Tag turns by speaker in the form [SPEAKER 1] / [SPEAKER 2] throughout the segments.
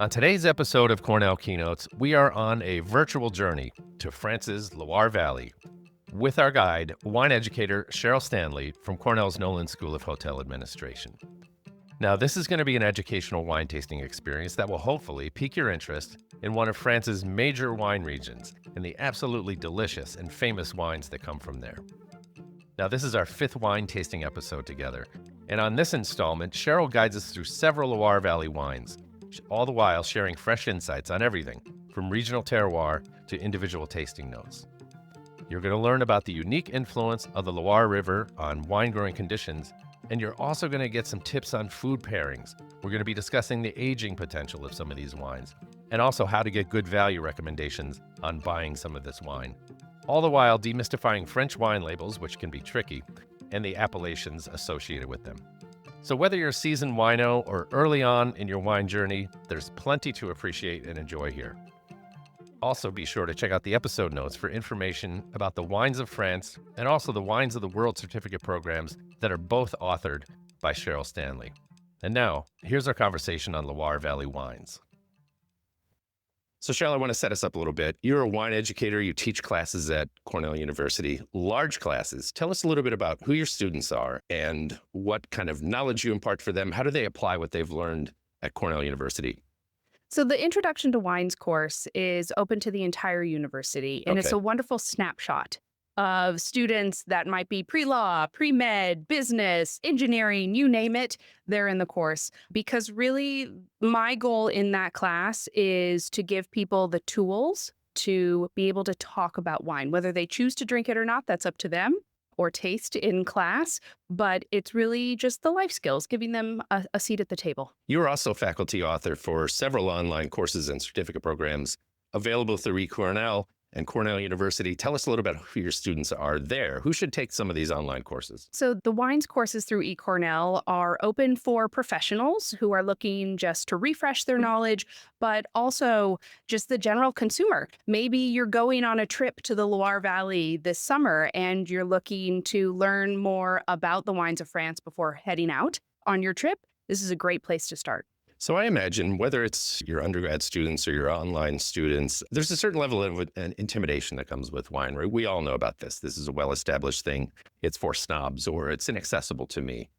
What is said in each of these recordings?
[SPEAKER 1] On today's episode of Cornell Keynotes, we are on a virtual journey to France's Loire Valley with our guide, wine educator Cheryl Stanley from Cornell's Nolan School of Hotel Administration. Now, this is going to be an educational wine tasting experience that will hopefully pique your interest in one of France's major wine regions and the absolutely delicious and famous wines that come from there. Now, this is our fifth wine tasting episode together, and on this installment, Cheryl guides us through several Loire Valley wines, all the while sharing fresh insights on everything from regional terroir to individual tasting notes. You're going to learn about the unique influence of the Loire River on wine growing conditions, and you're also going to get some tips on food pairings. We're going to be discussing the aging potential of some of these wines, and also how to get good value recommendations on buying some of this wine. All the while demystifying French wine labels, which can be tricky, and the appellations associated with them. So whether you're a seasoned wino or early on in your wine journey, there's plenty to appreciate and enjoy here. Also, be sure to check out the episode notes for information about the wines of France and also the wines of the World Certificate programs that are both authored by Cheryl Stanley. And now, here's our conversation on Loire Valley wines. So Cheryl, I want to set us up a little bit. You're a wine educator. You teach classes at Cornell University, large classes. Tell us a little bit about who your students are and what kind of knowledge you impart for them. How do they apply what they've learned at Cornell University?
[SPEAKER 2] So the Introduction to Wines course is open to the entire university, and it's a wonderful snapshot of students that might be pre-law, pre-med, business, engineering, you name it, they're in the course. Because really, my goal in that class is to give people the tools to be able to talk about wine. Whether they choose to drink it or not, that's up to them, or taste in class. But it's really just the life skills, giving them a seat at the table.
[SPEAKER 1] You're also faculty author for several online courses and certificate programs available through eCornell and Cornell University. Tell us a little bit about who your students are there. Who should take some of these online courses?
[SPEAKER 2] So the wines courses through eCornell are open for professionals who are looking just to refresh their knowledge, but also just the general consumer. Maybe you're going on a trip to the Loire Valley this summer and you're looking to learn more about the wines of France before heading out on your trip. This is a great place to start.
[SPEAKER 1] So I imagine whether it's your undergrad students or your online students, there's a certain level of intimidation that comes with wine, right? We all know about this. This is a well-established thing. It's for snobs or it's inaccessible to me.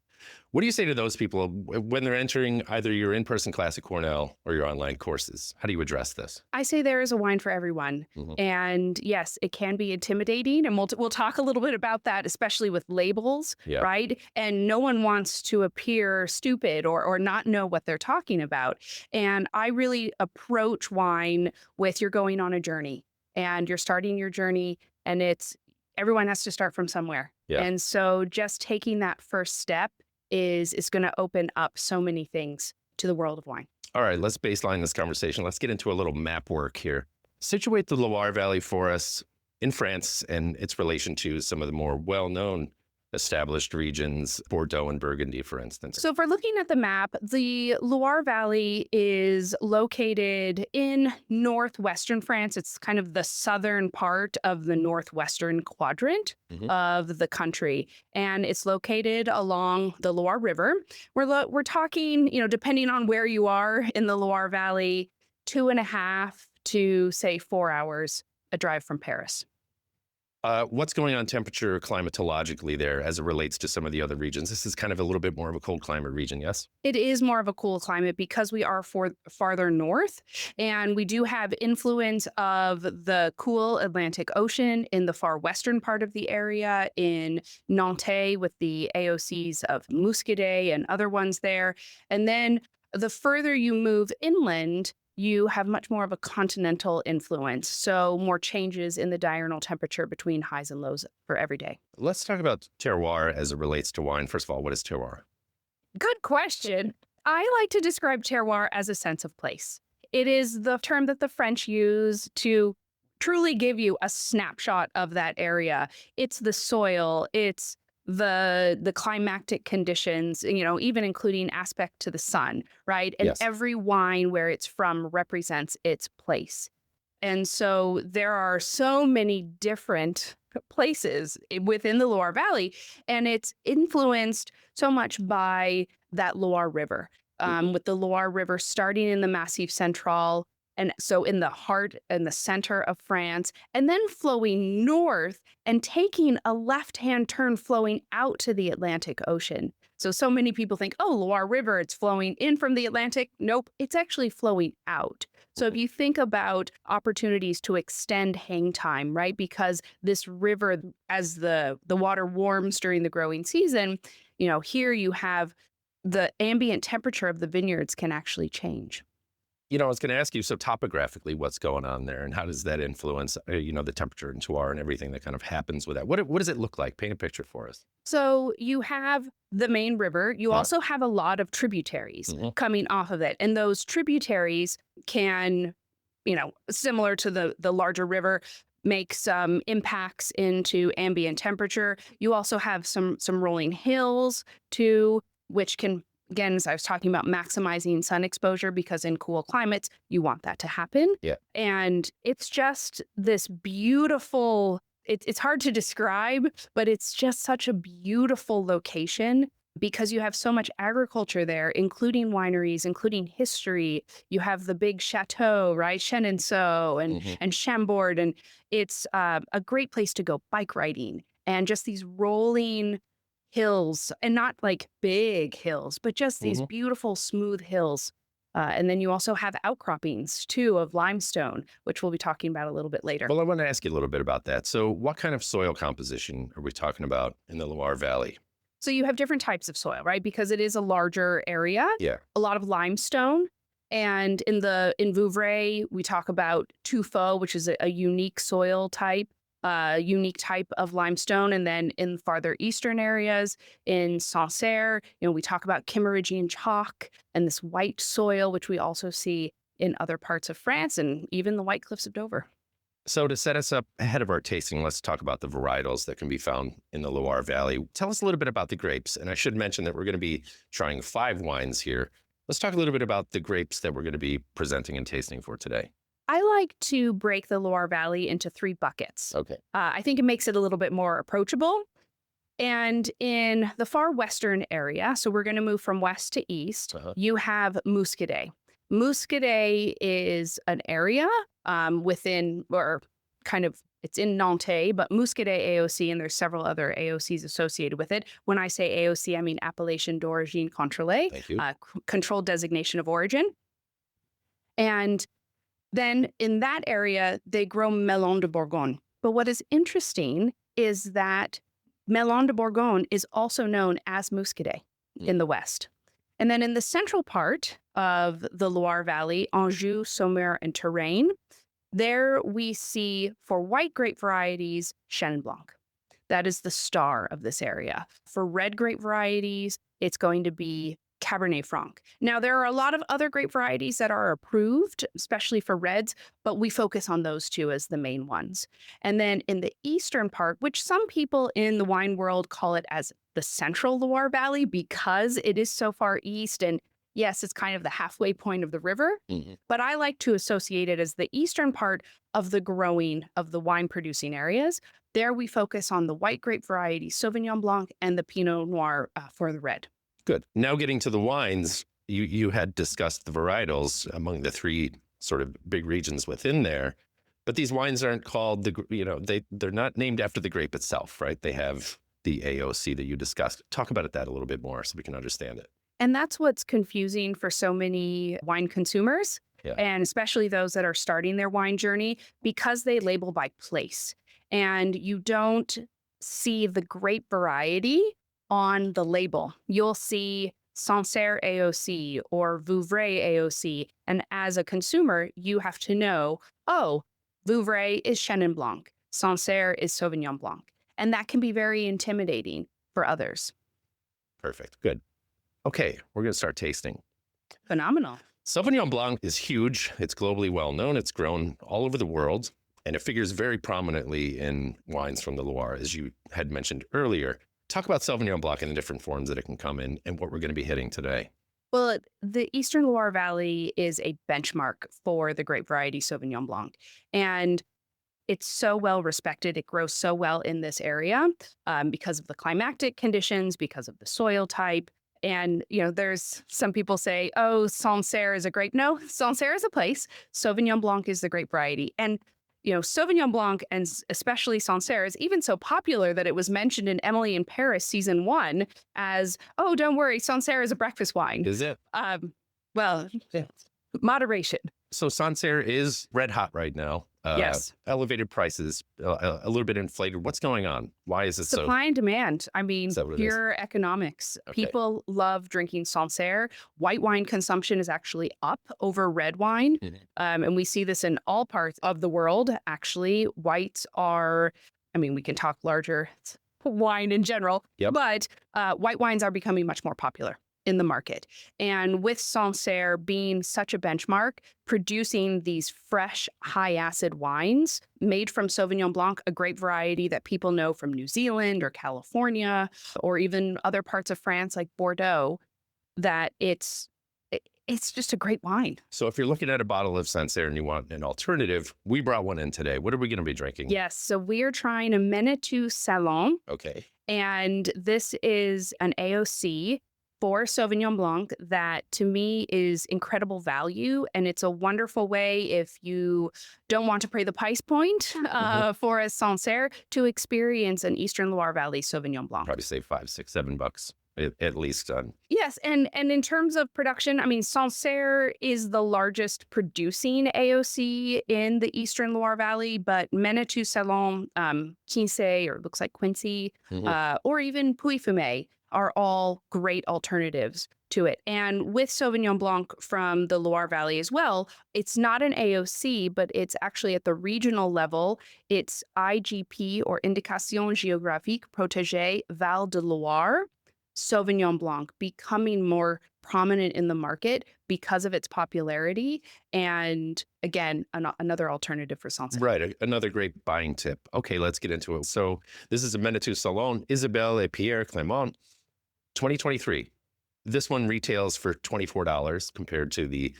[SPEAKER 1] What do you say to those people when they're entering either your in-person class at Cornell or your online courses? How do you address this?
[SPEAKER 2] I say there is a wine for everyone. And yes, it can be intimidating. And we'll talk a little bit about that, especially with labels, right? And no one wants to appear stupid or not know what they're talking about. And I really approach wine with you're going on a journey and you're starting your journey, and everyone has to start from somewhere. And so just taking that first step is going to open up so many things to the world of wine.
[SPEAKER 1] All right, let's baseline this conversation. Let's get into a little map work here. Situate the Loire Valley for us in France and its relation to some of the more well-known established regions, Bordeaux and Burgundy, for instance.
[SPEAKER 2] So if we're looking at the map, the Loire Valley is located in northwestern France. It's kind of the southern part of the northwestern quadrant of the country. And it's located along the Loire River. We're talking, depending on where you are in the Loire Valley, 2.5 to, say, 4 hours a drive from Paris.
[SPEAKER 1] What's going on temperature climatologically there as it relates to some of the other regions? This is kind of a little bit more of a cold climate region, yes?
[SPEAKER 2] It is more of a cool climate because we are farther north, and we do have influence of the cool Atlantic Ocean in the far western part of the area, in Nantes with the AOCs of Muscadet and other ones there. And then the further you move inland, you have much more of a continental influence, so more changes in the diurnal temperature between highs and lows for every day.
[SPEAKER 1] Let's talk about terroir as it relates to wine. First of all, what is terroir?
[SPEAKER 2] Good question. I like to describe terroir as a sense of place. It is the term that the French use to truly give you a snapshot of that area. It's the soil, it's the climactic conditions, even including aspect to the sun, right? And every wine where it's from represents its place. And so there are so many different places within the Loire Valley, and it's influenced so much by that Loire River. with the Loire River starting in the Massif Central, and so in the heart and the center of France, and then flowing north and taking a left-hand turn flowing out to the Atlantic Ocean. So many people think, oh, Loire River, it's flowing in from the Atlantic. Nope, it's actually flowing out. So if you think about opportunities to extend hang time, right? Because this river, as the water warms during the growing season, here you have the ambient temperature of the vineyards can actually change.
[SPEAKER 1] I was going to ask you, so topographically, what's going on there and how does that influence, the temperature and terroir and everything that kind of happens with that? What does it look like? Paint a picture for us.
[SPEAKER 2] So you have the main river. You also have a lot of tributaries coming off of it. And those tributaries can, similar to the larger river, make some impacts into ambient temperature. You also have some rolling hills too, which can, again, as I was talking about, maximizing sun exposure, because in cool climates, you want that to happen.
[SPEAKER 1] Yeah.
[SPEAKER 2] And it's just this beautiful, it's hard to describe, but it's just such a beautiful location because you have so much agriculture there, including wineries, including history. You have the big chateau, right? Chenin and Chambord. And it's a great place to go bike riding, and just these rolling hills, and not like big hills, but just these beautiful smooth hills. And then you also have outcroppings too of limestone, which we'll be talking about a little bit later.
[SPEAKER 1] Well, I want to ask you a little bit about that. So what kind of soil composition are we talking about in the Loire Valley?
[SPEAKER 2] So you have different types of soil, right? Because it is a larger area.
[SPEAKER 1] Yeah.
[SPEAKER 2] A lot of limestone. And in Vouvray, we talk about tuffeau, which is a unique soil type. Unique type of limestone. And then in farther eastern areas, in Sancerre, we talk about Kimmeridgian chalk and this white soil, which we also see in other parts of France and even the White Cliffs of Dover.
[SPEAKER 1] So to set us up ahead of our tasting, let's talk about the varietals that can be found in the Loire Valley. Tell us a little bit about the grapes. And I should mention that we're going to be trying 5 wines here. Let's talk a little bit about the grapes that we're going to be presenting and tasting for today.
[SPEAKER 2] I like to break the Loire Valley into 3 buckets.
[SPEAKER 1] Okay.
[SPEAKER 2] I think it makes it a little bit more approachable. And in the far western area, so we're going to move from west to east, you have Muscadet. Muscadet is an area within, or kind of, it's in Nantes, but Muscadet AOC, and there's several other AOCs associated with it. When I say AOC, I mean Appellation d'Origine Contrôlée, controlled designation of origin. And then in that area, they grow melon de Bourgogne. But what is interesting is that melon de Bourgogne is also known as Muscadet in the west. And then in the central part of the Loire Valley, Anjou, Saumur, and Touraine, there we see, for white grape varieties, Chenin Blanc. That is the star of this area. For red grape varieties, it's going to be Cabernet Franc. Now, there are a lot of other grape varieties that are approved, especially for reds, but we focus on those 2 as the main ones. And then in the eastern part, which some people in the wine world call it as the central Loire Valley because it is so far east, and yes, it's kind of the halfway point of the river, but I like to associate it as the eastern part of the growing of the wine producing areas. There we focus on the white grape varieties, Sauvignon Blanc, and the Pinot Noir for the red.
[SPEAKER 1] Good. Now getting to the wines, you had discussed the varietals among the 3 sort of big regions within there, but these wines aren't called they're not named after the grape itself, right? They have the AOC that you discussed. Talk about that a little bit more so we can understand it.
[SPEAKER 2] And that's what's confusing for so many wine consumers, and especially those that are starting their wine journey, because they label by place. And you don't see the grape variety on the label. You'll see Sancerre AOC or Vouvray AOC. And as a consumer, you have to know, oh, Vouvray is Chenin Blanc, Sancerre is Sauvignon Blanc. And that can be very intimidating for others.
[SPEAKER 1] Perfect. Good. Okay, we're going to start tasting.
[SPEAKER 2] Phenomenal.
[SPEAKER 1] Sauvignon Blanc is huge. It's globally well known. It's grown all over the world, and it figures very prominently in wines from the Loire, as you had mentioned earlier. Talk about Sauvignon Blanc in the different forms that it can come in and what we're going to be hitting today.
[SPEAKER 2] Well, the Eastern Loire Valley is a benchmark for the grape variety Sauvignon Blanc. And it's so well respected. It grows so well in this area because of the climatic conditions, because of the soil type. And, there's some people say, oh, Sancerre is a grape. No, Sancerre is a place. Sauvignon Blanc is the grape variety. And, Sauvignon Blanc and especially Sancerre is even so popular that it was mentioned in Emily in Paris season 1 as, oh, don't worry, Sancerre is a breakfast wine.
[SPEAKER 1] Is it?
[SPEAKER 2] Well, yeah. Moderation.
[SPEAKER 1] So Sancerre is red hot right now.
[SPEAKER 2] Yes.
[SPEAKER 1] Elevated prices, a little bit inflated. What's going on? Why is it so?
[SPEAKER 2] Supply and demand. I mean, pure economics.
[SPEAKER 1] Okay.
[SPEAKER 2] People love drinking Sancerre. White wine consumption is actually up over red wine. And we see this in all parts of the world, actually. Whites are, we can talk larger wine in general, but white wines are becoming much more popular in the market. And with Sancerre being such a benchmark, producing these fresh, high-acid wines made from Sauvignon Blanc, a grape variety that people know from New Zealand or California, or even other parts of France like Bordeaux, that it's just a great wine.
[SPEAKER 1] So if you're looking at a bottle of Sancerre and you want an alternative, we brought one in today. What are we going to be drinking?
[SPEAKER 2] Yes, so we are trying a Menetou Salon.
[SPEAKER 1] Okay.
[SPEAKER 2] And this is an AOC for Sauvignon Blanc that to me is incredible value. And it's a wonderful way, if you don't want to pay the price point for a Sancerre, to experience an Eastern Loire Valley Sauvignon Blanc.
[SPEAKER 1] Probably save $5, $6, $7 at least on.
[SPEAKER 2] Yes. And in terms of production, Sancerre is the largest producing AOC in the Eastern Loire Valley, but Menetou Salon, Quincy, or looks like Quincy, or even Puy-Fumé are all great alternatives to it. And with Sauvignon Blanc from the Loire Valley as well, it's not an AOC, but it's actually at the regional level. It's IGP, or Indication Géographique Protégée Val de Loire, Sauvignon Blanc, becoming more prominent in the market because of its popularity. And again, another alternative for Sancerre.
[SPEAKER 1] Right. Another great buying tip. Okay, let's get into it. So this is a Menetou Salon, Isabelle et Pierre Crémant, 2023. This one retails for $24 compared to the,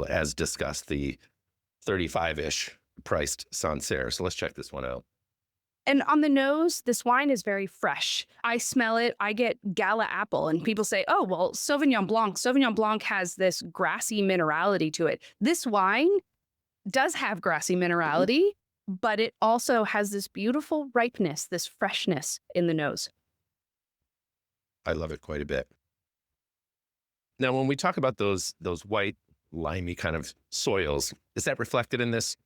[SPEAKER 1] as discussed, the 35-ish priced Sancerre. So let's check this one out.
[SPEAKER 2] And on the nose, this wine is very fresh. I smell it. I get Gala apple. And people say, oh, well, Sauvignon Blanc has this grassy minerality to it. This wine does have grassy minerality, but it also has this beautiful ripeness, this freshness in the nose.
[SPEAKER 1] I love it quite a bit. Now, when we talk about those white, limey kind of soils, is that reflected in this?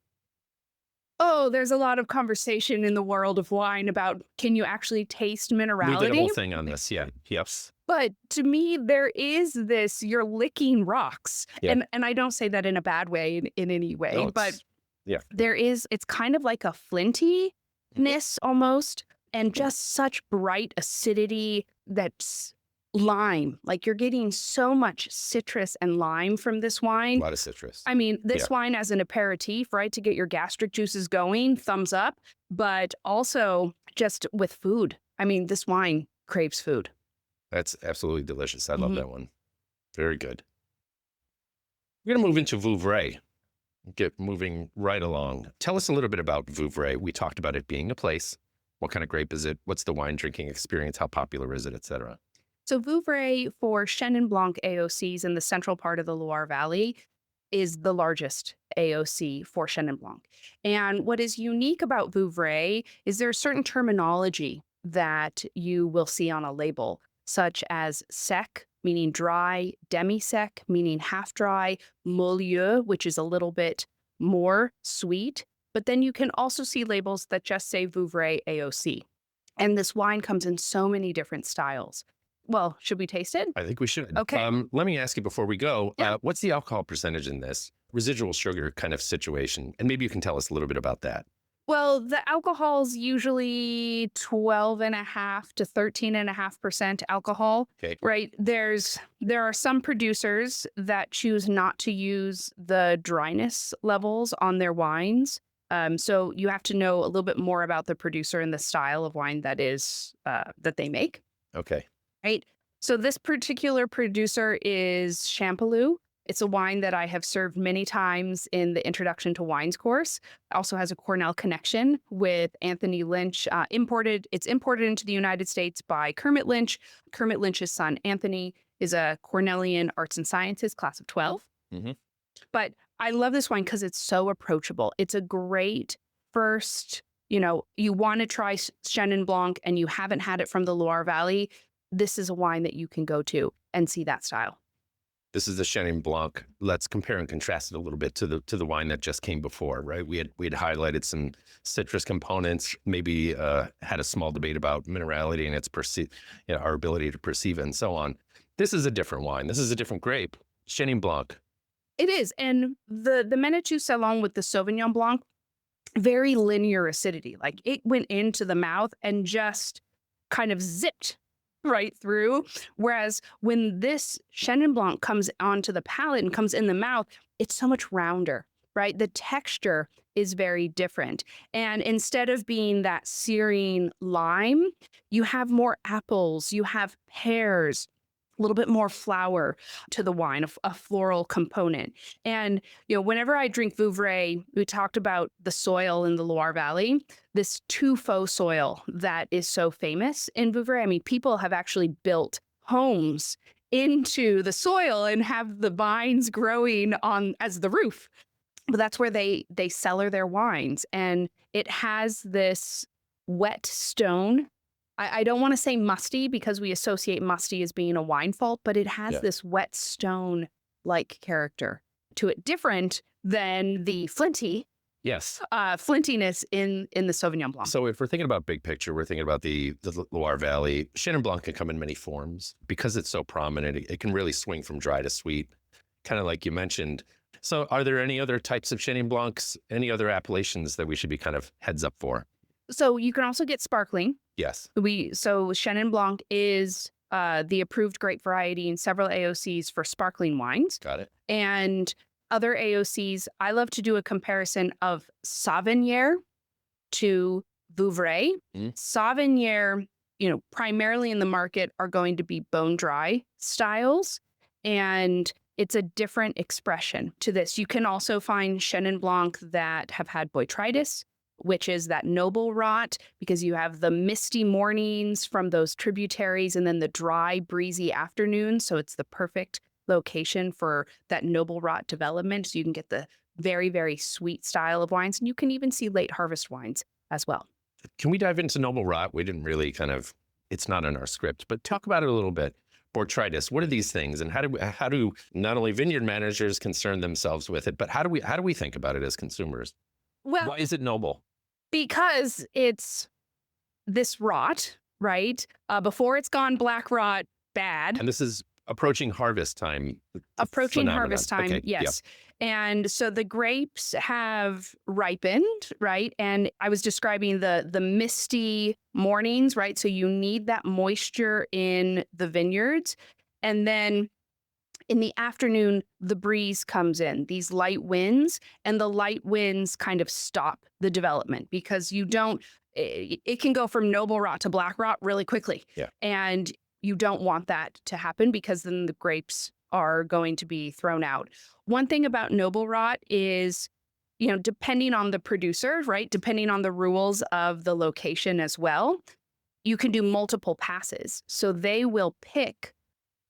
[SPEAKER 2] Oh, there's a lot of conversation in the world of wine about, can you actually taste minerality?
[SPEAKER 1] We did a whole thing on this, yeah. Yes.
[SPEAKER 2] But to me, there is this, you're licking rocks. And I don't say that in a bad way in any way,
[SPEAKER 1] no,
[SPEAKER 2] but it's kind of like a flintiness almost, and just such bright acidity that's lime. Like you're getting so much citrus and lime from this wine.
[SPEAKER 1] A lot of citrus.
[SPEAKER 2] This wine as an aperitif, right? To get your gastric juices going, thumbs up. But also just with food. This wine craves food.
[SPEAKER 1] That's absolutely delicious. I love that one. Very good. We're going to move into Vouvray. Get moving right along. Tell us a little bit about Vouvray. We talked about it being a place. What kind of grape is it? What's the wine drinking experience? How popular is it, et cetera?
[SPEAKER 2] So Vouvray for Chenin Blanc AOCs in the central part of the Loire Valley is the largest AOC for Chenin Blanc. And what is unique about Vouvray is there's certain terminology that you will see on a label, such as sec, meaning dry, demi-sec, meaning half dry, milieu, which is a little bit more sweet. But then you can also see labels that just say Vouvray AOC. And this wine comes in so many different styles. Well, should we taste it?
[SPEAKER 1] I think we should.
[SPEAKER 2] Okay.
[SPEAKER 1] Let me ask you before we go, what's the alcohol percentage in this? Residual sugar kind of situation. And maybe you can tell us a little bit about that.
[SPEAKER 2] Well, the alcohol's usually 12.5 to 13.5% alcohol, right? There are some producers that choose not to use the dryness levels on their wines. So you have to know a little bit more about the producer and the style of wine that they make.
[SPEAKER 1] Okay.
[SPEAKER 2] Right. So this particular producer is Champalou. It's a wine that I have served many times in the Introduction to Wines course. It also has a Cornell connection with Anthony Lynch. It's imported into the United States by Kermit Lynch. Kermit Lynch's son, Anthony, is a Cornellian Arts and Sciences class of 12.
[SPEAKER 1] Mm-hmm.
[SPEAKER 2] But I love this wine because it's so approachable. It's a great first, you want to try Chenin Blanc and you haven't had it from the Loire Valley. This is a wine that you can go to and see that style.
[SPEAKER 1] This is the Chenin Blanc. Let's compare and contrast it a little bit to the wine that just came before, right? We had highlighted some citrus components, maybe had a small debate about minerality and its our ability to perceive it and so on. This is a different wine. This is a different grape. Chenin Blanc.
[SPEAKER 2] It is. And the Manitou Salon with the Sauvignon Blanc, very linear acidity. Like it went into the mouth and just kind of zipped right through. Whereas when this Chenin Blanc comes onto the palate and comes in the mouth, it's so much rounder, right? The texture is very different. And instead of being that searing lime, you have more apples, you have pears, a little bit more flower to the wine, a floral component. And, whenever I drink Vouvray, we talked about the soil in the Loire Valley, this tuffeau soil that is so famous in Vouvray. I mean, people have actually built homes into the soil and have the vines growing on as the roof. But that's where they cellar their wines. And it has this wet stone. I don't want to say musty because we associate musty as being a wine fault, but it has this wet stone-like character to it, different than the flinty.
[SPEAKER 1] Yes.
[SPEAKER 2] Flintiness in the Sauvignon Blanc.
[SPEAKER 1] So if we're thinking about big picture, we're thinking about the Loire Valley. Chenin Blanc can come in many forms. Because it's so prominent, it can really swing from dry to sweet, kind of like you mentioned. So are there any other types of Chenin Blancs, any other appellations that we should be kind of heads up for?
[SPEAKER 2] So you can also get sparkling.
[SPEAKER 1] Yes.
[SPEAKER 2] So Chenin Blanc is the approved grape variety in several AOCs for sparkling wines.
[SPEAKER 1] Got it.
[SPEAKER 2] And other AOCs, I love to do a comparison of Sauvignon to Vouvray. Sauvignon, primarily in the market are going to be bone dry styles, and it's a different expression to this. You can also find Chenin Blanc that have had botrytis, which is that noble rot, because you have the misty mornings from those tributaries and then the dry, breezy afternoons. So it's the perfect location for that noble rot development. So you can get the very, very sweet style of wines. And you can even see late harvest wines as well.
[SPEAKER 1] Can we dive into noble rot? We didn't really it's not in our script, but talk about it a little bit. Botrytis, what are these things? And how do not only vineyard managers concern themselves with it, but how do we think about it as consumers?
[SPEAKER 2] Well,
[SPEAKER 1] why is it noble?
[SPEAKER 2] Because it's this rot, right? Before it's gone black rot, bad.
[SPEAKER 1] And this is approaching harvest time.
[SPEAKER 2] Approaching
[SPEAKER 1] phenomenon.
[SPEAKER 2] harvest time,
[SPEAKER 1] okay.
[SPEAKER 2] yes. Yeah. And so the grapes have ripened, right? And I was describing the misty mornings, right? So you need that moisture in the vineyards. And then in the afternoon, the breeze comes in, these light winds, and the light winds kind of stop the development because it can go from noble rot to black rot really quickly.
[SPEAKER 1] Yeah.
[SPEAKER 2] And you don't want that to happen because then the grapes are going to be thrown out. One thing about noble rot is, depending on the producer, right? Depending on the rules of the location as well, you can do multiple passes. So they will pick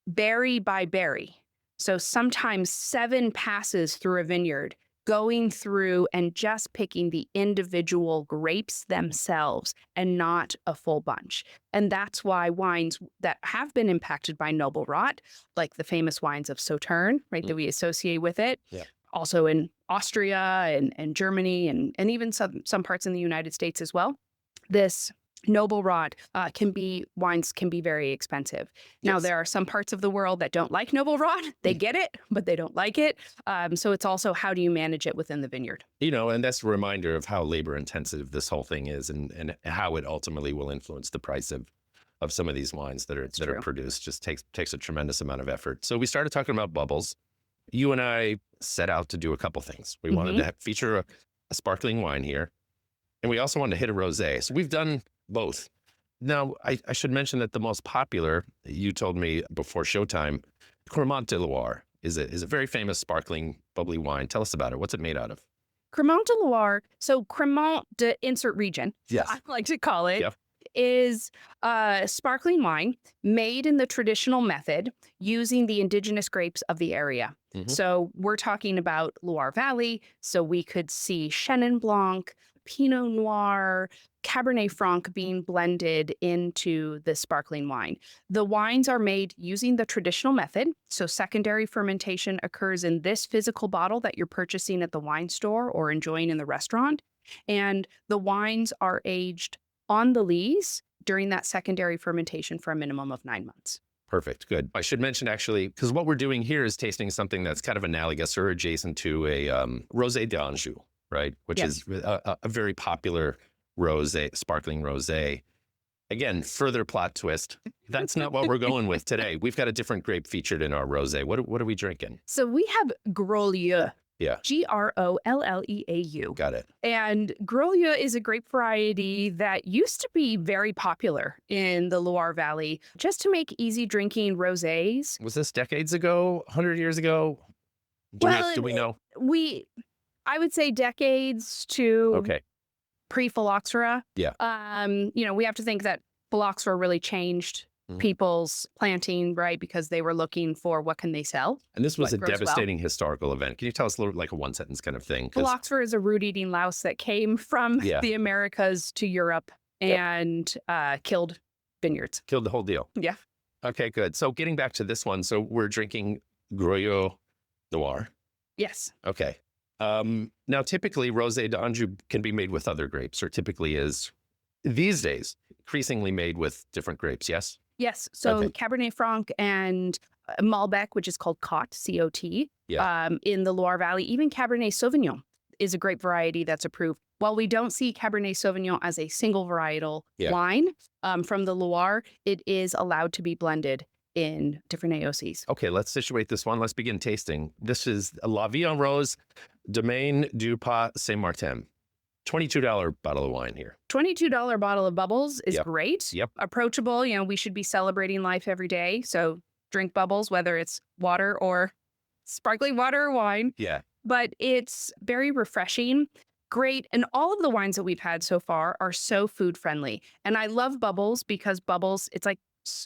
[SPEAKER 2] berry by berry. So sometimes 7 passes through a vineyard, going through and just picking the individual grapes themselves and not a full bunch. And that's why wines that have been impacted by noble rot, like the famous wines of Sauterne, right, that we associate with it, also in Austria and Germany and even some parts in the United States as well, this noble rot wines can be very expensive. Now, there are some parts of the world that don't like noble rot. They get it, but they don't like it. So it's also how do you manage it within the vineyard?
[SPEAKER 1] And that's a reminder of how labor intensive this whole thing is and how it ultimately will influence the price of some of these wines that are produced. Just takes a tremendous amount of effort. So we started talking about bubbles. You and I set out to do a couple things. We wanted to feature a sparkling wine here, and we also wanted to hit a rosé. So we've done both. Now, I should mention that the most popular, you told me before showtime, Crémant de Loire is a very famous sparkling bubbly wine. Tell us about it. What's it made out of?
[SPEAKER 2] Crémant de Loire. So Crémant de insert region,
[SPEAKER 1] yes,
[SPEAKER 2] I like to call it.
[SPEAKER 1] Yep.
[SPEAKER 2] is sparkling wine made in the traditional method using the indigenous grapes of the area. So we're talking about Loire Valley. So we could see Chenin Blanc, Pinot Noir, Cabernet Franc being blended into the sparkling wine. The wines are made using the traditional method. So secondary fermentation occurs in this physical bottle that you're purchasing at the wine store or enjoying in the restaurant. And the wines are aged on the lees during that secondary fermentation for a minimum of 9 months.
[SPEAKER 1] Perfect. Good. I should mention, actually, because what we're doing here is tasting something that's kind of analogous or adjacent to a Rosé d'Anjou, right? Which is a very popular rosé, sparkling rosé. Again, further plot twist. That's not what we're going with today. We've got a different grape featured in our rosé. What are we drinking?
[SPEAKER 2] So we have Grolieu.
[SPEAKER 1] Yeah.
[SPEAKER 2] Grolleau.
[SPEAKER 1] Got it.
[SPEAKER 2] And Grolieu is a grape variety that used to be very popular in the Loire Valley just to make easy drinking rosés.
[SPEAKER 1] Was this decades ago, 100 years ago? Do we know?
[SPEAKER 2] I would say decades to pre-phylloxera.
[SPEAKER 1] Yeah.
[SPEAKER 2] We have to think that phylloxera really changed people's planting, right? Because they were looking for what can they sell.
[SPEAKER 1] And this was a devastating historical event. Can you tell us a little, like a one sentence kind of thing?
[SPEAKER 2] Phylloxera is a root-eating louse that came from the Americas to Europe and killed vineyards.
[SPEAKER 1] Killed the whole deal.
[SPEAKER 2] Yeah.
[SPEAKER 1] Okay, good. So getting back to this one, so we're drinking Grolieu Noir.
[SPEAKER 2] Yes.
[SPEAKER 1] Okay. Now, typically, Rosé d'Anjou can be made with other grapes, or typically is, these days, increasingly made with different grapes, yes?
[SPEAKER 2] Yes. So Cabernet Franc and Malbec, which is called Cot, C-O-T, in the Loire Valley. Even Cabernet Sauvignon is a grape variety that's approved. While we don't see Cabernet Sauvignon as a single varietal wine from the Loire, it is allowed to be blended in different AOCs. Okay,
[SPEAKER 1] let's situate this one. Let's begin tasting. This is La Vie en Rose, Domaine du Pas Saint-Martin. $22 bottle of wine here.
[SPEAKER 2] $22 bottle of bubbles is great.
[SPEAKER 1] Yep.
[SPEAKER 2] Approachable. We should be celebrating life every day. So drink bubbles, whether it's water or sparkling water or wine.
[SPEAKER 1] Yeah.
[SPEAKER 2] But it's very refreshing. Great. And all of the wines that we've had so far are so food friendly. And I love bubbles because bubbles, it's like,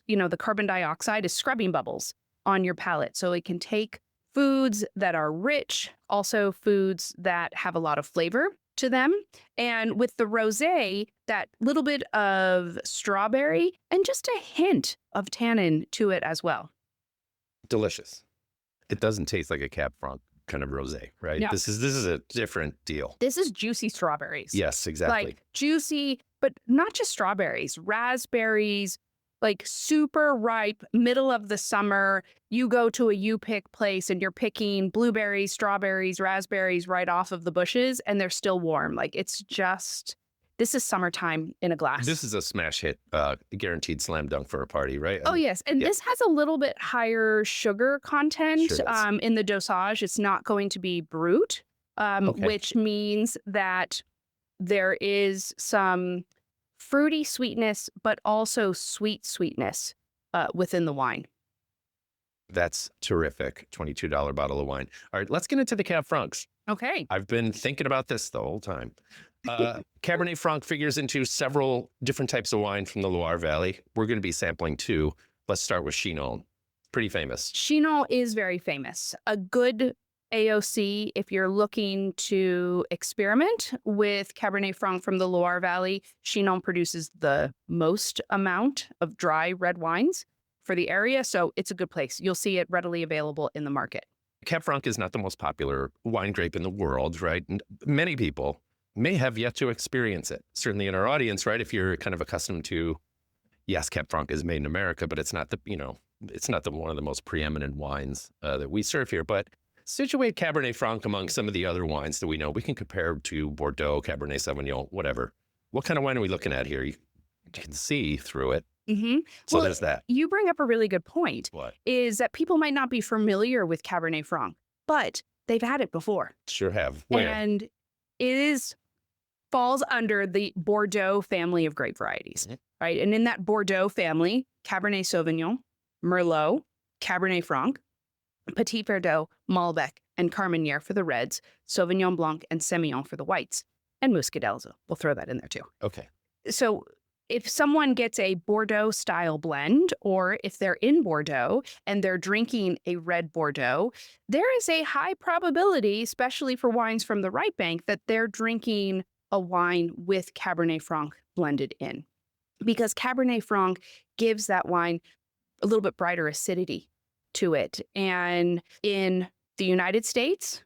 [SPEAKER 2] the carbon dioxide is scrubbing bubbles on your palate. So it can take foods that are rich, also foods that have a lot of flavor to them. And with the rosé, that little bit of strawberry and just a hint of tannin to it as well.
[SPEAKER 1] Delicious. It doesn't taste like a Cab Franc kind of rosé, right?
[SPEAKER 2] Yeah.
[SPEAKER 1] This is a different deal.
[SPEAKER 2] This is juicy strawberries.
[SPEAKER 1] Yes, exactly.
[SPEAKER 2] Like juicy, but not just strawberries, raspberries, like super ripe, middle of the summer. You go to a you-pick place and you're picking blueberries, strawberries, raspberries right off of the bushes and they're still warm. Like it's just, this is summertime in a glass.
[SPEAKER 1] This is a smash hit, guaranteed slam dunk for a party, right?
[SPEAKER 2] Oh, yes. And this has a little bit higher sugar content in the dosage. It's not going to be brut, which means that there is some fruity sweetness, but also sweetness within the wine.
[SPEAKER 1] That's terrific. $22 bottle of wine. All right, let's get into the Cab Francs.
[SPEAKER 2] Okay.
[SPEAKER 1] I've been thinking about this the whole time. Cabernet Franc figures into several different types of wine from the Loire Valley. We're going to be sampling two. Let's start with Chinon. Pretty famous.
[SPEAKER 2] Chinon is very famous. A good AOC, if you're looking to experiment with Cabernet Franc from the Loire Valley, Chinon produces the most amount of dry red wines for the area, so it's a good place. You'll see it readily available in the market.
[SPEAKER 1] Cab Franc is not the most popular wine grape in the world, right? And many people may have yet to experience it. Certainly in our audience, right? If you're kind of accustomed to, yes, Cab Franc is made in America, but it's not one of the most preeminent wines that we serve here. But situate Cabernet Franc among some of the other wines that we know. We can compare to Bordeaux, Cabernet Sauvignon, whatever. What kind of wine are we looking at here? You can see through it.
[SPEAKER 2] Mm-hmm.
[SPEAKER 1] So there's that.
[SPEAKER 2] You bring up a really good point.
[SPEAKER 1] What?
[SPEAKER 2] Is that people might not be familiar with Cabernet Franc, but they've had it before.
[SPEAKER 1] Sure have. Where?
[SPEAKER 2] And it falls under the Bordeaux family of grape varieties, right? And in that Bordeaux family, Cabernet Sauvignon, Merlot, Cabernet Franc, Petit Verdot, Malbec, and Carmenere for the reds, Sauvignon Blanc and Semillon for the whites, and Muscadet. We'll throw that in there too.
[SPEAKER 1] Okay.
[SPEAKER 2] So if someone gets a Bordeaux style blend, or if they're in Bordeaux and they're drinking a red Bordeaux, there is a high probability, especially for wines from the right bank, that they're drinking a wine with Cabernet Franc blended in. Because Cabernet Franc gives that wine a little bit brighter acidity to it. And in the United States,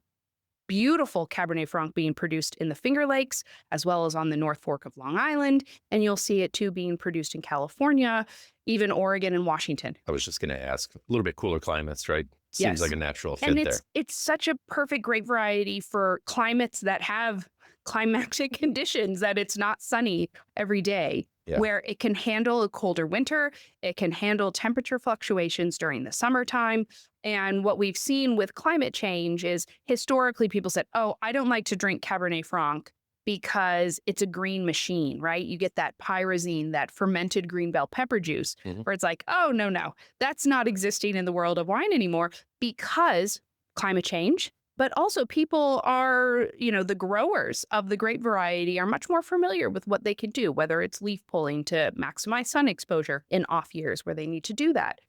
[SPEAKER 2] beautiful Cabernet Franc being produced in the Finger Lakes, as well as on the North Fork of Long Island. And you'll see it too being produced in California, even Oregon and Washington.
[SPEAKER 1] I was just going to ask, a little bit cooler climates, right? Seems
[SPEAKER 2] Yes.
[SPEAKER 1] like a natural fit
[SPEAKER 2] And
[SPEAKER 1] there.
[SPEAKER 2] it's such a perfect grape variety for climates that have climatic conditions, that it's not sunny every day.
[SPEAKER 1] Yeah.
[SPEAKER 2] Where it can handle a colder winter, it can handle temperature fluctuations during the summertime. And what we've seen with climate change is historically people said, oh, I don't like to drink Cabernet Franc because it's a green machine, right? You get that pyrazine, that fermented green bell pepper juice, where it's like, oh, no, that's not existing in the world of wine anymore because climate change. But also people are, the growers of the grape variety are much more familiar with what they can do, whether it's leaf pulling to maximize sun exposure in off years where they need to do that.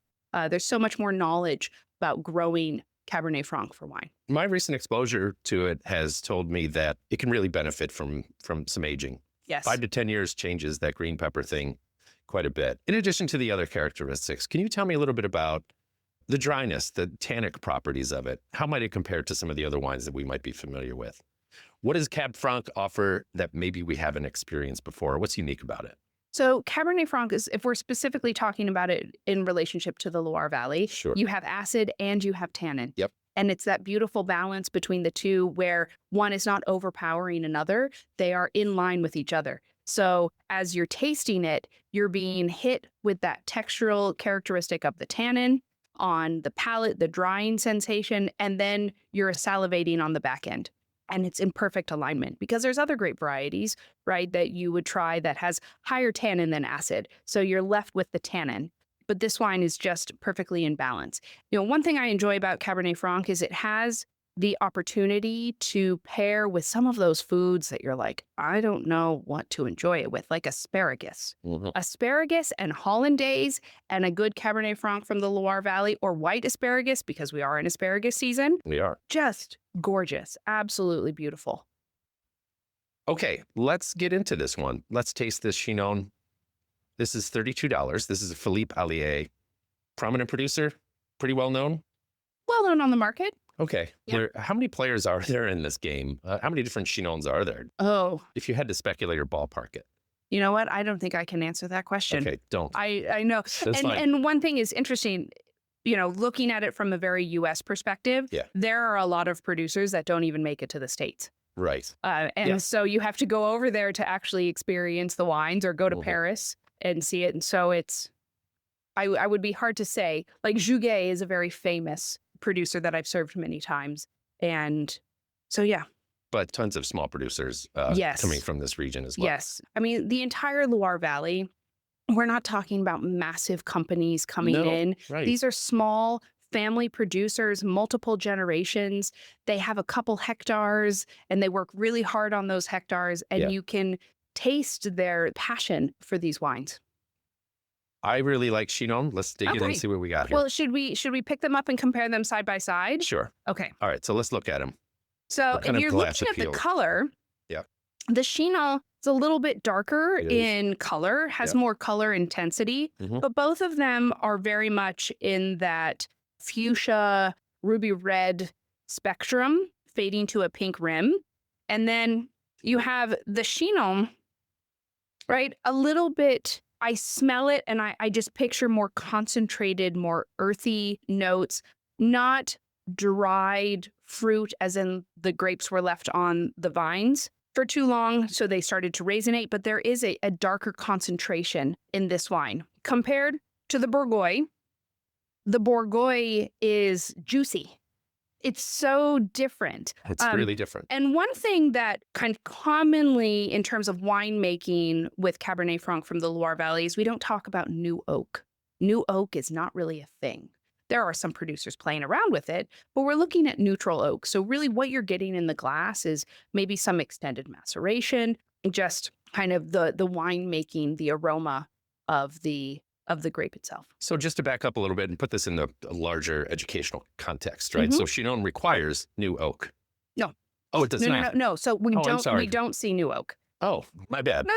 [SPEAKER 2] There's so much more knowledge about growing Cabernet Franc for wine.
[SPEAKER 1] My recent exposure to it has told me that it can really benefit from some aging.
[SPEAKER 2] Yes.
[SPEAKER 1] 5 to 10 years changes that green pepper thing quite a bit. In addition to the other characteristics, can you tell me a little bit about the dryness, the tannic properties of it? How might it compare to some of the other wines that we might be familiar with? What does Cab Franc offer that maybe we haven't experienced before? What's unique about it?
[SPEAKER 2] So Cabernet Franc is, if we're specifically talking about it in relationship to the Loire Valley,
[SPEAKER 1] Sure.
[SPEAKER 2] You have acid and you have tannin.
[SPEAKER 1] Yep.
[SPEAKER 2] And it's that beautiful balance between the two where one is not overpowering another. They are in line with each other. So as you're tasting it, you're being hit with that textural characteristic of the tannin on the palate, the drying sensation, and then you're salivating on the back end. And it's in perfect alignment because there's other grape varieties, right, that you would try that has higher tannin than acid. So you're left with the tannin. But this wine is just perfectly in balance. One thing I enjoy about Cabernet Franc is it has the opportunity to pair with some of those foods that you're like, I don't know what to enjoy it with, like asparagus. Asparagus and hollandaise and a good Cabernet Franc from the Loire Valley, or white asparagus, because we are in asparagus season.
[SPEAKER 1] We are.
[SPEAKER 2] Just gorgeous. Absolutely beautiful.
[SPEAKER 1] Okay, let's get into this one. Let's taste this Chinon. This is $32. This is a Philippe Allier, prominent producer, pretty well known.
[SPEAKER 2] Well known on the market.
[SPEAKER 1] Okay.
[SPEAKER 2] Yeah.
[SPEAKER 1] How many players are there in this game? How many different Chinons are there?
[SPEAKER 2] Oh,
[SPEAKER 1] If you had to speculate or ballpark it.
[SPEAKER 2] you know what? I don't think I can answer that question.
[SPEAKER 1] Okay, don't.
[SPEAKER 2] I know.
[SPEAKER 1] That's fine.
[SPEAKER 2] And one thing is interesting, looking at it from a very U.S. perspective,
[SPEAKER 1] Yeah.
[SPEAKER 2] There are a lot of producers that don't even make it to the States.
[SPEAKER 1] Right.
[SPEAKER 2] So you have to go over there to actually experience the wines or go to Paris and see it. And so I would be hard to say. Like Jouguet is a very famous producer that I've served many times. And so, yeah.
[SPEAKER 1] But tons of small producers
[SPEAKER 2] Yes.
[SPEAKER 1] coming from this region as well.
[SPEAKER 2] Yes. I mean, the entire Loire Valley, we're not talking about massive companies coming in.
[SPEAKER 1] Right.
[SPEAKER 2] These are small family producers, multiple generations. They have a couple hectares and they work really hard on those hectares. And you can taste their passion for these wines.
[SPEAKER 1] I really like Chinon. Let's dig in and see what we got here.
[SPEAKER 2] Well, should we pick them up and compare them side by side?
[SPEAKER 1] Sure.
[SPEAKER 2] Okay.
[SPEAKER 1] All right, so let's look at them.
[SPEAKER 2] So
[SPEAKER 1] What kind
[SPEAKER 2] if
[SPEAKER 1] of
[SPEAKER 2] you're
[SPEAKER 1] glass
[SPEAKER 2] looking at the
[SPEAKER 1] appeal?
[SPEAKER 2] color,
[SPEAKER 1] Yeah.
[SPEAKER 2] the Chinon is a little bit darker
[SPEAKER 1] It is.
[SPEAKER 2] in color, has more color intensity, but both of them are very much in that fuchsia, ruby red spectrum, fading to a pink rim. And then you have the Chinon, right? A little bit, I smell it and I just picture more concentrated, more earthy notes, not dried fruit as in the grapes were left on the vines for too long, so they started to raisinate, but there is a darker concentration in this wine. Compared to the Bourgogne is juicy. It's so different.
[SPEAKER 1] It's really different.
[SPEAKER 2] And one thing that kind of commonly in terms of winemaking with Cabernet Franc from the Loire Valley is we don't talk about new oak. New oak is not really a thing. There are some producers playing around with it, but we're looking at neutral oak. So really what you're getting in the glass is maybe some extended maceration, just kind of the winemaking, the aroma of the grape itself.
[SPEAKER 1] So just to back up a little bit and put this in the larger educational context, right? So Chinon requires new oak.
[SPEAKER 2] No.
[SPEAKER 1] Oh, it does not.
[SPEAKER 2] No. So we don't see new oak.
[SPEAKER 1] Oh, my bad.
[SPEAKER 2] No.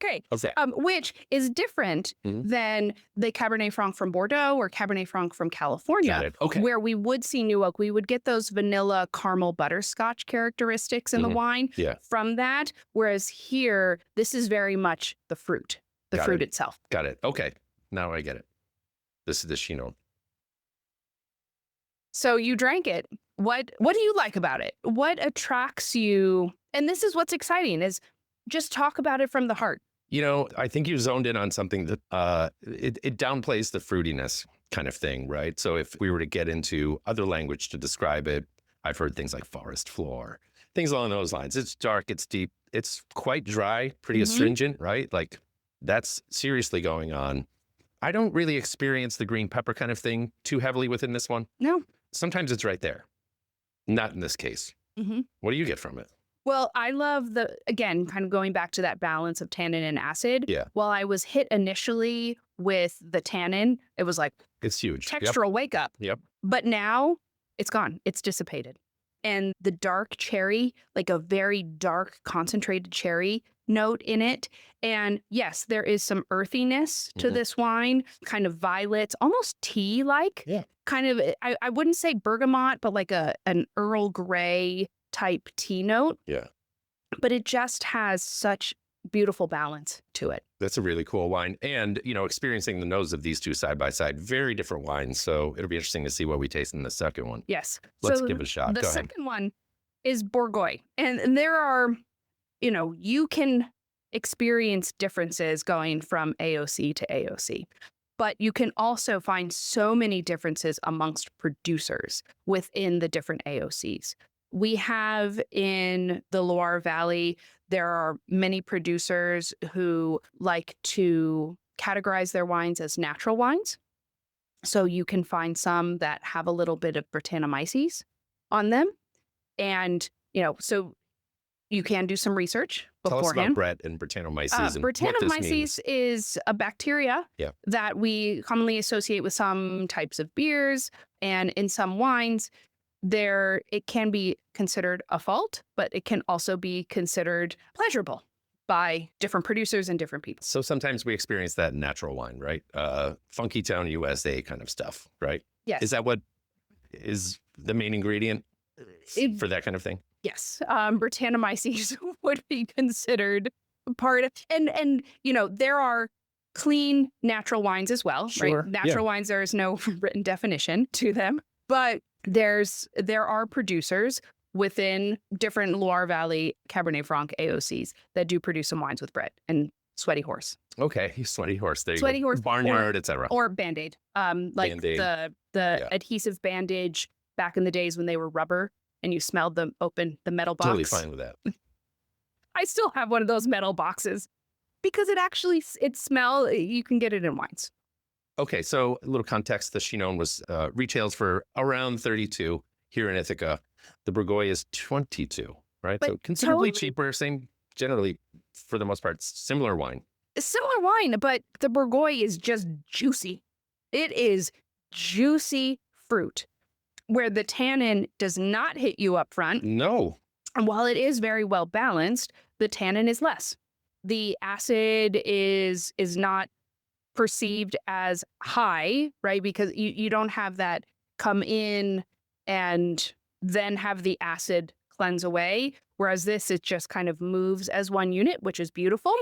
[SPEAKER 2] Okay.
[SPEAKER 1] Okay.
[SPEAKER 2] Which is different than the Cabernet Franc from Bordeaux or Cabernet Franc from California.
[SPEAKER 1] Got it. Okay.
[SPEAKER 2] Where we would see new oak. We would get those vanilla caramel butterscotch characteristics in the wine from that. Whereas here, this is very much the fruit, fruit itself.
[SPEAKER 1] Got it. Okay. Now I get it. This is the Chinon.
[SPEAKER 2] So you drank it. What do you like about it? What attracts you? And this is what's exciting is just talk about it from the heart.
[SPEAKER 1] You know, I think you zoned in on something that it downplays the fruitiness kind of thing, right? So if we were to get into other language to describe it, I've heard things like forest floor, things along those lines. It's dark, it's deep, it's quite dry, pretty astringent, right? Like that's seriously going on. I don't really experience the green pepper kind of thing too heavily within this one.
[SPEAKER 2] No.
[SPEAKER 1] Sometimes it's right there. Not in this case. What do you get from it?
[SPEAKER 2] Well, I love again, kind of going back to that balance of tannin and acid.
[SPEAKER 1] Yeah.
[SPEAKER 2] While I was hit initially with the tannin, it was like
[SPEAKER 1] it's huge.
[SPEAKER 2] Textural wake up.
[SPEAKER 1] Yep.
[SPEAKER 2] But now it's gone. It's dissipated. And the dark cherry, like a very dark concentrated cherry note in it. And yes, there is some earthiness to this wine, kind of violets, almost tea-like.
[SPEAKER 1] Yeah.
[SPEAKER 2] Kind of, I wouldn't say bergamot, but like an Earl Grey type tea note.
[SPEAKER 1] Yeah.
[SPEAKER 2] But it just has such beautiful balance to it.
[SPEAKER 1] That's a really cool wine. And, you know, experiencing the nose of these two side by side, very different wines. So it'll be interesting to see what we taste in the second one.
[SPEAKER 2] Yes.
[SPEAKER 1] Let's give it a shot.
[SPEAKER 2] The
[SPEAKER 1] Go ahead.
[SPEAKER 2] second one is Bourgogne. And there are, you know, you can experience differences going from AOC to AOC. But you can also find so many differences amongst producers within the different AOCs. We have in the Loire Valley, there are many producers who like to categorize their wines as natural wines. So you can find some that have a little bit of Brettanomyces on them. And, you know, so you can do some research beforehand.
[SPEAKER 1] Tell us about Brett and Brettanomyces and what this means.
[SPEAKER 2] Brettanomyces is a bacteria that we commonly associate with some types of beers and in some wines. It can be considered a fault, but it can also be considered pleasurable by different producers and different people.
[SPEAKER 1] So sometimes we experience that in natural wine, right? Funky Town USA kind of stuff, right?
[SPEAKER 2] Yes.
[SPEAKER 1] Is that what is the main ingredient for that kind of thing?
[SPEAKER 2] Yes. Brettanomyces would be considered part of, and you know, there are clean natural wines as well, right? Natural wines, there is no written definition to them, but there are producers within different Loire Valley Cabernet Franc AOCs that do produce some wines with Brett and Sweaty Horse.
[SPEAKER 1] Okay, Sweaty Horse. There you
[SPEAKER 2] Sweaty
[SPEAKER 1] go.
[SPEAKER 2] Horse,
[SPEAKER 1] Barnyard, etc.
[SPEAKER 2] Or Band-Aid. Like
[SPEAKER 1] Band-Aid.
[SPEAKER 2] the adhesive bandage back in the days when they were rubber and you smelled them open the metal box.
[SPEAKER 1] Totally fine with that.
[SPEAKER 2] I still have one of those metal boxes because it smell. You can get it in wines.
[SPEAKER 1] Okay, so a little context. The Chinon was retails for around 32 here in Ithaca. The Bourgogne is 22, right?
[SPEAKER 2] But
[SPEAKER 1] so considerably cheaper, same, generally, for the most part, similar wine.
[SPEAKER 2] Similar wine, but the Bourgogne is just juicy. It is juicy fruit, where the tannin does not hit you up front.
[SPEAKER 1] No.
[SPEAKER 2] And while it is very well balanced, the tannin is less. The acid is not perceived as high, right? Because you don't have that come in and then have the acid cleanse away. Whereas this, it just kind of moves as one unit, which is beautiful.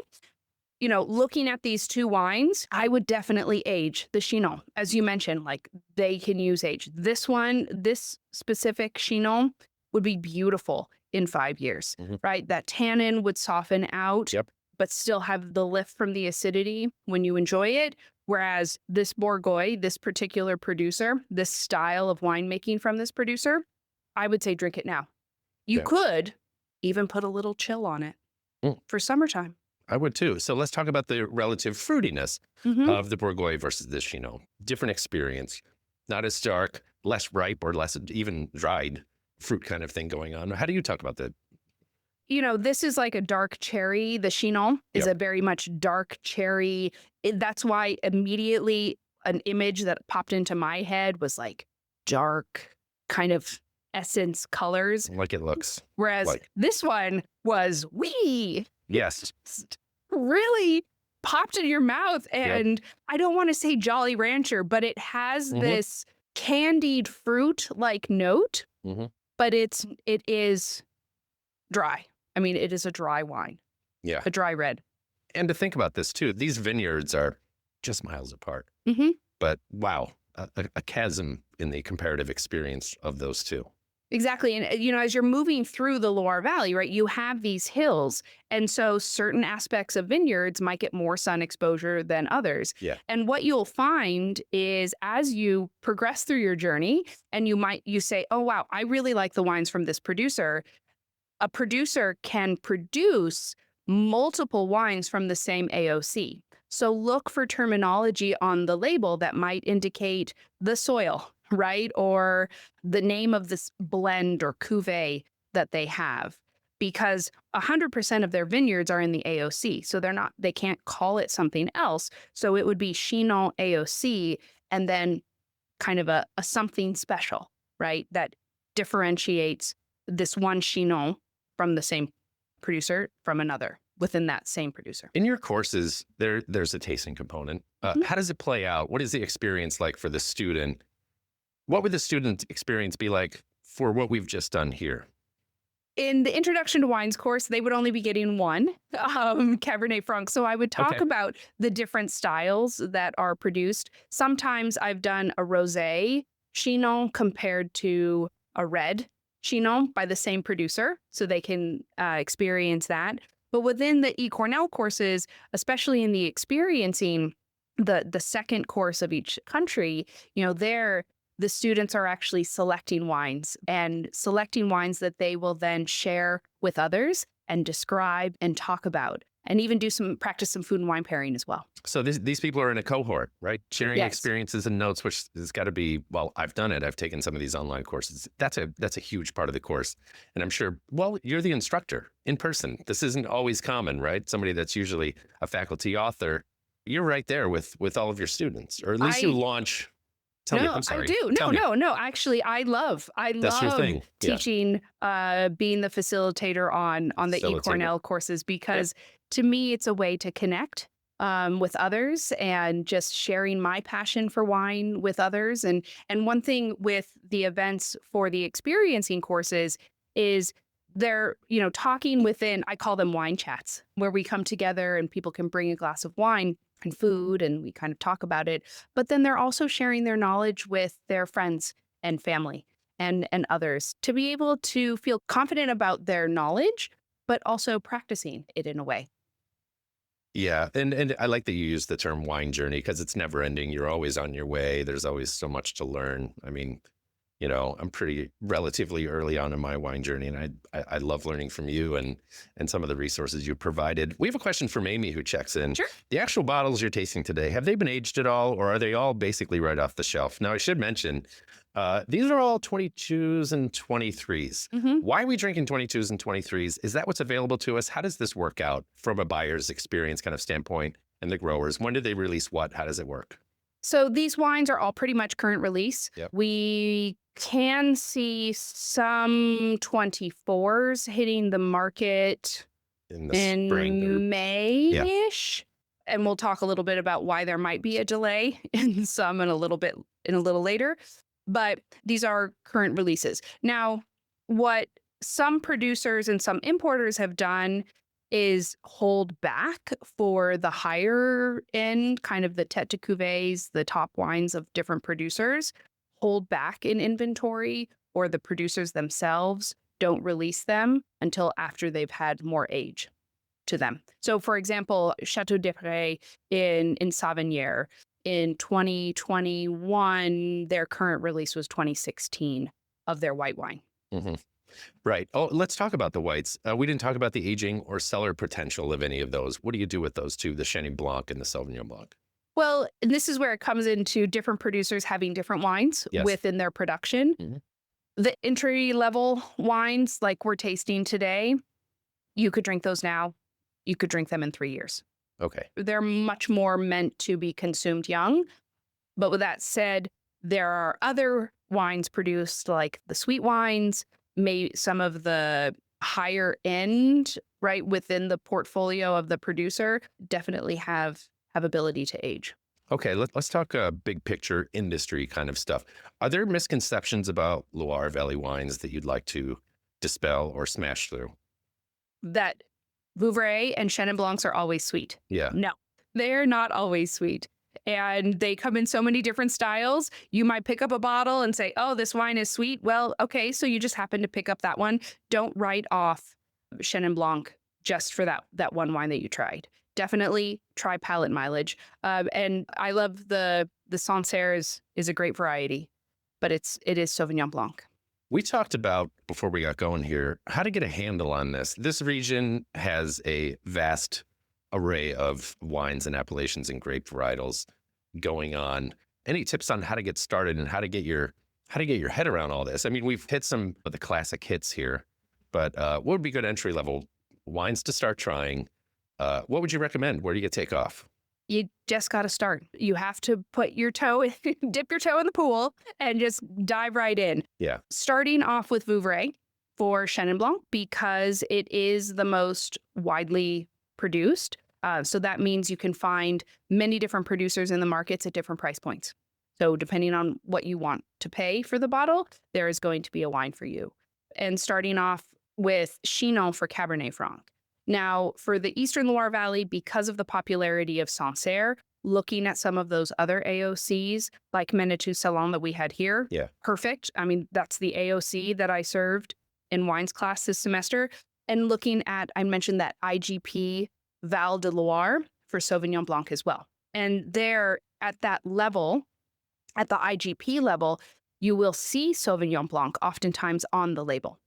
[SPEAKER 2] You know, looking at these two wines, I would definitely age the Chinon. As you mentioned, like they can use age. This one, this specific Chinon would be beautiful in 5 years, right? That tannin would soften out. But still have the lift from the acidity when you enjoy it. Whereas this Bourgogne, this particular producer, this style of winemaking from this producer, I would say drink it now. You could even put a little chill on it for summertime.
[SPEAKER 1] I would too. So let's talk about the relative fruitiness of the Bourgogne versus the Chinon. Different experience, not as stark, less ripe or less even dried fruit kind of thing going on. How do you talk about the
[SPEAKER 2] This is like a dark cherry. The Chinon is a very much dark cherry. That's why immediately an image that popped into my head was like dark kind of essence colors.
[SPEAKER 1] Like it looks.
[SPEAKER 2] Whereas this one was
[SPEAKER 1] Yes.
[SPEAKER 2] Really popped in your mouth. And I don't want to say Jolly Rancher, but it has this candied fruit like note, but it is dry. I mean, it is a dry wine.
[SPEAKER 1] Yeah.
[SPEAKER 2] A dry red.
[SPEAKER 1] And to think about this too, these vineyards are just miles apart. But wow, a chasm in the comparative experience of those two.
[SPEAKER 2] Exactly. And, as you're moving through the Loire Valley, right, you have these hills. And so certain aspects of vineyards might get more sun exposure than others.
[SPEAKER 1] Yeah.
[SPEAKER 2] And what you'll find is as you progress through your journey and you say, oh, wow, I really like the wines from this producer. A producer can produce multiple wines from the same AOC. So look for terminology on the label that might indicate the soil, right? Or the name of this blend or cuvee that they have, because 100% of their vineyards are in the AOC. So they can't call it something else. So it would be Chinon AOC and then kind of a something special, right? That differentiates this one Chinon from the same producer from another within that same producer.
[SPEAKER 1] In your courses, there's a tasting component. How does it play out? What is the experience like for the student? What would the student experience be like for what we've just done here?
[SPEAKER 2] In the Introduction to Wines course, they would only be getting one Cabernet Franc. So I would talk about the different styles that are produced. Sometimes I've done a rosé Chinon compared to a red Chinon by the same producer, so they can experience that. But within the eCornell courses, especially in the experiencing, the second course of each country, there the students are actually selecting wines that they will then share with others and describe and talk about, and even practice some food and wine pairing as well.
[SPEAKER 1] So these people are in a cohort, right? Sharing experiences and notes, which has got to be, well, I've done it. I've taken some of these online courses. That's a huge part of the course. And I'm sure, well, you're the instructor in person. This isn't always common, right? Somebody that's usually a faculty author. You're right there with all of your students, or at least you launch. Tell me, I'm sorry.
[SPEAKER 2] I do. No. Actually, I love teaching, being the facilitator on the eCornell courses, because to me, it's a way to connect with others and just sharing my passion for wine with others. And one thing with the events for the experiencing courses is they're, talking within, I call them wine chats, where we come together and people can bring a glass of wine and food and we kind of talk about it. But then they're also sharing their knowledge with their friends and family and others to be able to feel confident about their knowledge, but also practicing it in a way.
[SPEAKER 1] Yeah. And I like that you use the term wine journey, because it's never ending. You're always on your way. There's always so much to learn. I mean, I'm pretty relatively early on in my wine journey, and I love learning from you and some of the resources you provided. We have a question from Amy who checks in.
[SPEAKER 2] Sure.
[SPEAKER 1] The actual bottles you're tasting today, have they been aged at all, or are they all basically right off the shelf? Now, I should mention, these are all 22s and 23s. Why are we drinking 22s and 23s? Is that what's available to us? How does this work out from a buyer's experience kind of standpoint and the growers? When did they release what? How does it work?
[SPEAKER 2] So these wines are all pretty much current release.
[SPEAKER 1] Yep.
[SPEAKER 2] We can see some 24s hitting the market
[SPEAKER 1] in the spring,
[SPEAKER 2] May-ish. Yeah. And we'll talk a little bit about why there might be a delay in some and a little later. But these are current releases. Now, what some producers and some importers have done is hold back for the higher end, kind of the tête de cuvées, the top wines of different producers, hold back in inventory, or the producers themselves don't release them until after they've had more age to them. So, for example, Chateau d'Epray in Sauvignon, in 2021, their current release was 2016 of their white wine.
[SPEAKER 1] Right. Oh, let's talk about the whites. We didn't talk about the aging or cellar potential of any of those. What do you do with those two, the Chenin Blanc and the Sauvignon Blanc?
[SPEAKER 2] Well, this is where it comes into different producers having different wines within their production. The entry-level wines like we're tasting today, You could drink those now. You could drink them in 3 years.
[SPEAKER 1] Okay.
[SPEAKER 2] They're much more meant to be consumed young. But with that said, there are other wines produced like the sweet wines, maybe some of the higher end, right, within the portfolio of the producer definitely have ability to age.
[SPEAKER 1] Okay, let's talk big picture industry kind of stuff. Are there misconceptions about Loire Valley wines that you'd like to dispel or smash through?
[SPEAKER 2] That Vouvray and Chenin Blancs are always sweet.
[SPEAKER 1] Yeah.
[SPEAKER 2] No, they're not always sweet. And they come in so many different styles. You might pick up a bottle and say, oh, this wine is sweet. Well, okay, so you just happen to pick up that one. Don't write off Chenin Blanc just for that one wine that you tried. Definitely try palate mileage. And I love the Sancerre is a great variety, but it is Sauvignon Blanc.
[SPEAKER 1] We talked about, before we got going here, how to get a handle on this. This region has a vast array of wines and appellations and grape varietals going on. Any tips on how to get started and how to get your head around all this? I mean, we've hit some of the classic hits here, but what would be good entry level wines to start trying? What would you recommend? Where do you take off?
[SPEAKER 2] You just got to start. You have to put your toe, dip your toe in the pool and just dive right in.
[SPEAKER 1] Yeah.
[SPEAKER 2] Starting off with Vouvray for Chenin Blanc because it is the most widely produced. So that means you can find many different producers in the markets at different price points. So depending on what you want to pay for the bottle, there is going to be a wine for you. And starting off with Chinon for Cabernet Franc. Now, for the Eastern Loire Valley, because of the popularity of Sancerre, looking at some of those other AOCs, like Manitou Salon that we had here, perfect. I mean, that's the AOC that I served in wines class this semester. And looking at, I mentioned that IGP Val de Loire for Sauvignon Blanc as well. And there, at that level, at the IGP level, you will see Sauvignon Blanc oftentimes on the label.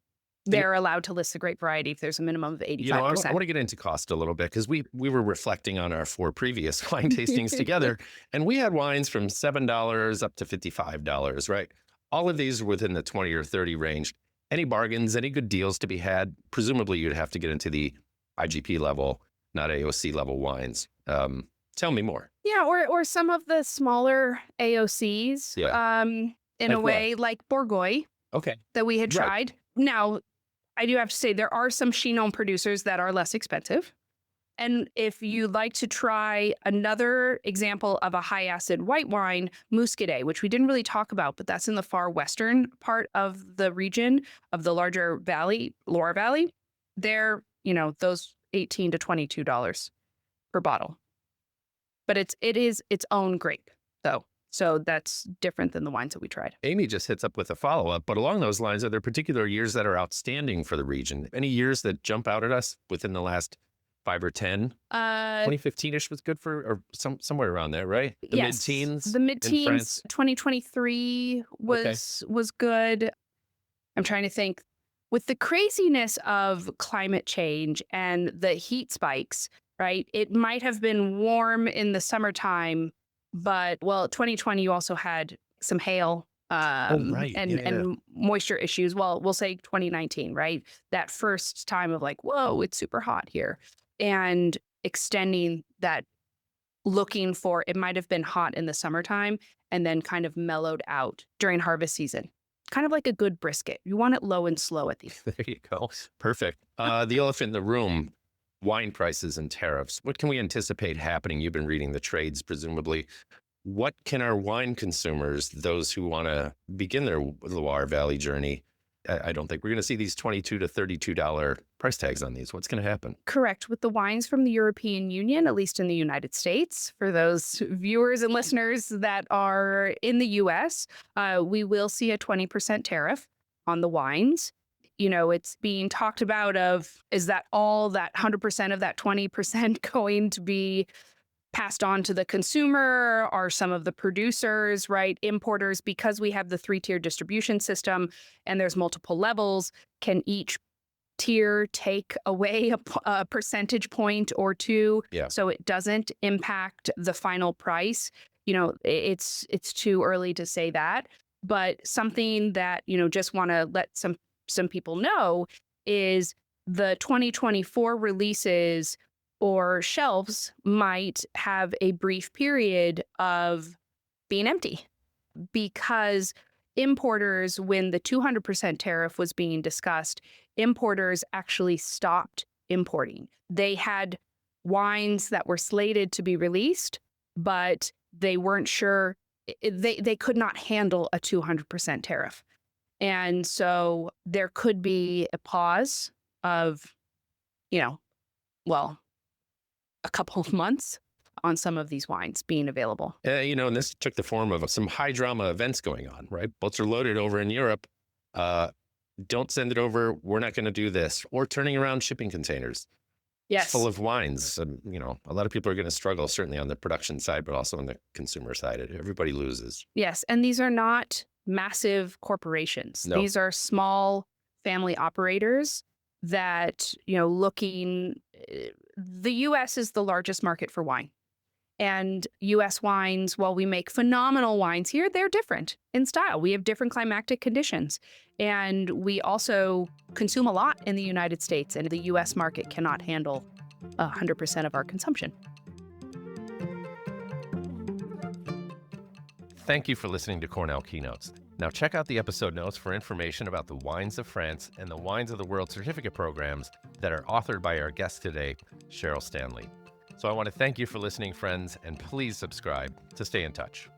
[SPEAKER 2] They're allowed to list the grape variety if there's a minimum of 85%.
[SPEAKER 1] I want to get into cost a little bit because we were reflecting on our 4 previous wine tastings together, and we had wines from $7 up to $55, right? All of these are within the 20 or 30 range. Any bargains, any good deals to be had? Presumably you'd have to get into the IGP level, not AOC level wines. Tell me more.
[SPEAKER 2] Yeah, or some of the smaller AOCs, in a way, like Bourgogne, that we had tried. Now, I do have to say there are some Chinon producers that are less expensive. And if you'd like to try another example of a high acid white wine, Muscadet, which we didn't really talk about, but that's in the far western part of the region of the larger valley, Loire Valley, they're, those $18 to $22 per bottle. But it is its own grape, though. So that's different than the wines that we tried.
[SPEAKER 1] Amy just hits up with a follow-up, but along those lines, are there particular years that are outstanding for the region? Any years that jump out at us within the last 5 or 10? 2015-ish was good for, or somewhere around there, right? The mid-teens?
[SPEAKER 2] The mid-teens, 2023 was good. I'm trying to think. With the craziness of climate change and the heat spikes, right? It might have been warm in the summertime, but 2020, you also had some hail and moisture issues. Well, we'll say 2019, right? That first time of like, whoa, it's super hot here. And extending that, looking for, it might have been hot in the summertime and then kind of mellowed out during harvest season. Kind of like a good brisket. You want it low and slow at the end.
[SPEAKER 1] There you go. Perfect. The elephant in the room, wine prices and tariffs. What can we anticipate happening? You've been reading the trades, presumably. What can our wine consumers, those who want to begin their Loire Valley journey, I don't think we're going to see these $22 to $32 price tags on these. What's going to happen?
[SPEAKER 2] Correct. With the wines from the European Union, at least in the United States, for those viewers and listeners that are in the U.S., we will see a 20% tariff on the wines. It's being talked about is that all that 100% of that 20% going to be passed on to the consumer? Are some of the producers, right, importers, because we have the 3-tier distribution system and there's multiple levels, can each tier take away a percentage point or two so it doesn't impact the final price? It's too early to say that, but something that, just want to let some people know is the 2024 releases or shelves might have a brief period of being empty because importers, when the 200% tariff was being discussed, importers actually stopped importing. They had wines that were slated to be released, but they weren't sure. They could not handle a 200% tariff. And so there could be a pause of, a couple of months on some of these wines being available.
[SPEAKER 1] And this took the form of some high drama events going on, right? Boats are loaded over in Europe. Don't send it over. We're not going to do this. Or turning around shipping containers.
[SPEAKER 2] Yes.
[SPEAKER 1] Full of wines. A lot of people are going to struggle, certainly on the production side, but also on the consumer side. Everybody loses.
[SPEAKER 2] Yes. And these are not massive corporations.
[SPEAKER 1] No.
[SPEAKER 2] These are small family operators that, the U.S. is the largest market for wine. And U.S. wines, while we make phenomenal wines here, they're different in style. We have different climatic conditions. And we also consume a lot in the United States, and the U.S. market cannot handle 100% of our consumption.
[SPEAKER 1] Thank you for listening to Cornell Keynotes. Now check out the episode notes for information about the Wines of France and the Wines of the World certificate programs that are authored by our guest today, Cheryl Stanley. So I want to thank you for listening, friends, and please subscribe to stay in touch.